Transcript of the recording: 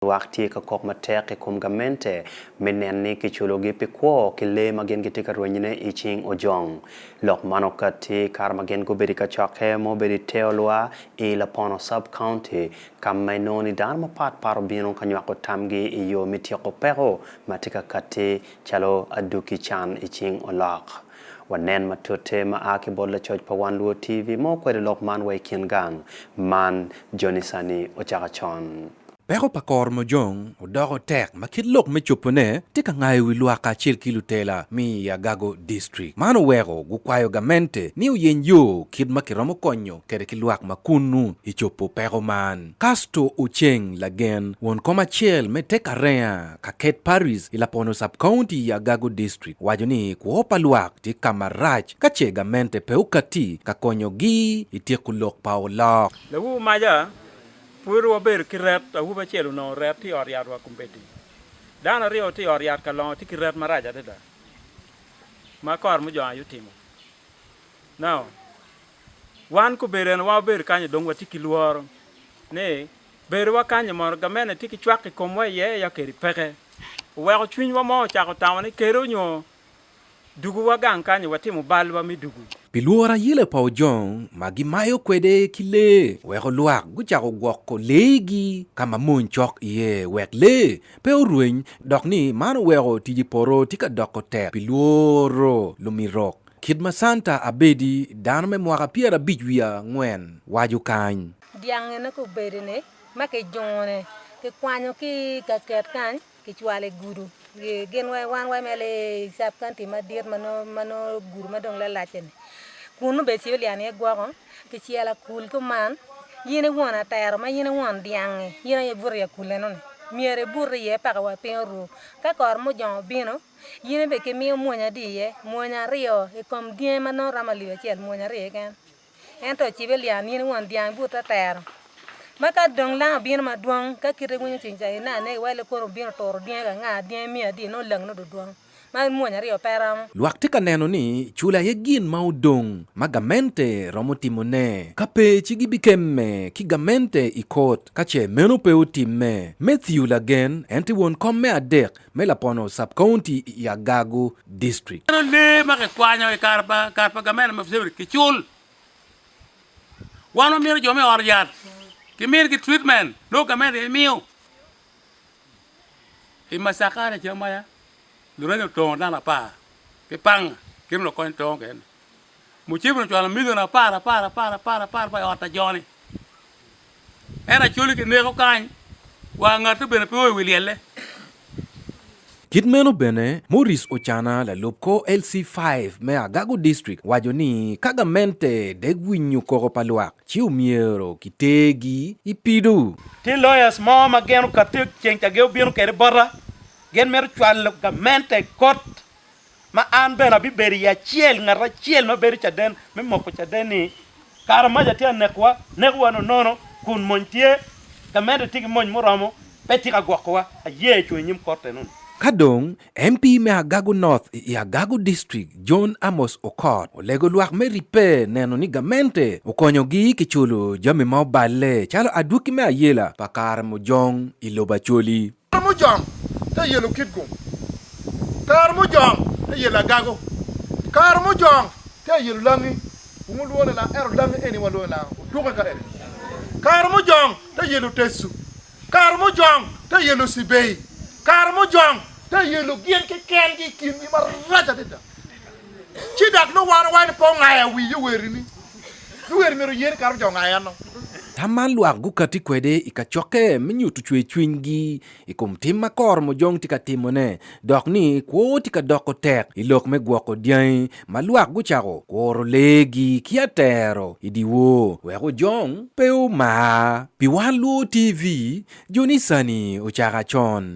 Wakti ka kok matek kum gamente menenni ki chulogi pikwo ki le magen giti ka ronyine iching Ojong lok manokati kar magen go beri ka chake mo beri Tee-Olwa i Lapono sub county kam mainoni dan mapat paro bino kanywako tamgi iyo mitioko pero matika kati chalo aduki chan iching Lwak wanen matute maaki bola choj pawanluo TV mo kwede lok man way kingang man Jonisani ochakachon Pero pakor mo Ojong odogo tek makit lok me chupone tika ngai wi Lwak achil kilutela mi Agago district mano wego gukwayo gamente ni uyen yo kid makiromo konyo kere ki Lwak makunu ichopo pero man kasto ucheng lagen won koma chiel me teka rea ka Ket Paris i Lapono sub county Agago district wajoni kuopa Lwak ti kamarach kache gamente pe okati ka konyo gi itiku lok paolok Lewu maja puru waber kiret awu ba chelu no ret ti oriat wa kumbeti dana rio ti oriat ka long ti kiret maraja deda ma kor mu jo ayu timo now wan ku beren wa ber kanye dong wa ti kiluor ne ber wa kanye mor gamene ti ki chwak ki komwe ye ya keri peke wa ko chwin wa mo cha ko tawani kero nyo dugu wa gang kanye wa ti mu balwa mi dugu Piluora yile pa Ojong magi mayo kwede kile weko Lwak guchako gwoko legi kama munchok iye wek le pe urueny dok ni mano weko tiji poro tika doko tek piluoro lumirok Kidma Santa abedi dano me mwaka piera bijwia ngwen waju kany Dyangi na ko bedene make jone ke kwanyo ki ka ket kan ki chwale guru gen wan mele sap kanti madir mano guru madong la lachen kunu be siwli ane gwago ki chiala kul ko man yene wona tayaro ma yene won Dyangi yene ye burya kuleno miere burre ye paka wa penro ka kor mo jon bino yene be ke mi monya diye monya rio e kom dien mano ramaliwe chel monya rie kan ento chibelian yene won Dyangi buta tayaro maka dong la bino ma duang ka kire gunyo chinja na ne wale ko bino toro dien ga nga dien mi adi no lang no duang ma monya rio peram Lwak tika neno ni chula ye gin maudong magamente romo timone kape chigi bikemme kigamente ikot kache meno pe utimme Matthew lagen enti won komme adek me Lapono sub county ya Agago district no le ma ke kwanyo e karpa gamene ma fsebri ki chul wano mir jo me oriat ki mir ki treatment no gamene miu i masakare chomaya duranya to na la pa ke pang kim lo kon to gen mu chibro to la mido na para pa ota joni era chuli ke ne ko kan wa ngatu bene pe wiliele Kidmeno bene Maurice Ochana la lopko LC5 me Agago district wajoni kagamente degwinyu koro pa Lwak chiu miero kitegi ipidu ti lawyers mo ma genu katik chencha ge binu kere barra gen mer chwal gamente kot ma an bena bi beri ya chiel ngara chiel ma beri chaden me moko chadeni kar ma jatia nekwa no kun montie gamente tigi mon moramo peti ka gwakwa aye chwe nyim korte nun Kadong, MP me Agago North i Agago District, John Amos Okot, olego Lwak me ripe neno ni gamente, ukonyo gi kichulu jami mau bale, chalo aduki me ayela, pakar mo Ojong iloba Acoli. Kar mo Ojong, ta yelo kitkum. Kar mo Ojong, ta yelo Agago. Kar mo Ojong, ta yelo langi. Umulu wala la ero langi eni wala la, duka ka eri. Kar mo Ojong, ta yelo tesu. Kar mo Ojong, ta yelo sibei. Kar mo Ojong, ta yelo gien ke ken gi kim mi maraja deda chidak no wan po ngaya wi yewerini duwer mero yer kar Ojong aya no Taman Lwak gukati kwede ikachoke minyutu chwe chwingi ikumtim makor mo Ojong tika timone dok ni kwo tika doko tek ilok me gwoko Dyangi ma Lwak guchako kworo legi kiatero idiwo weko Ojong peu ma Piwan Luo TV Jonisani ochakachon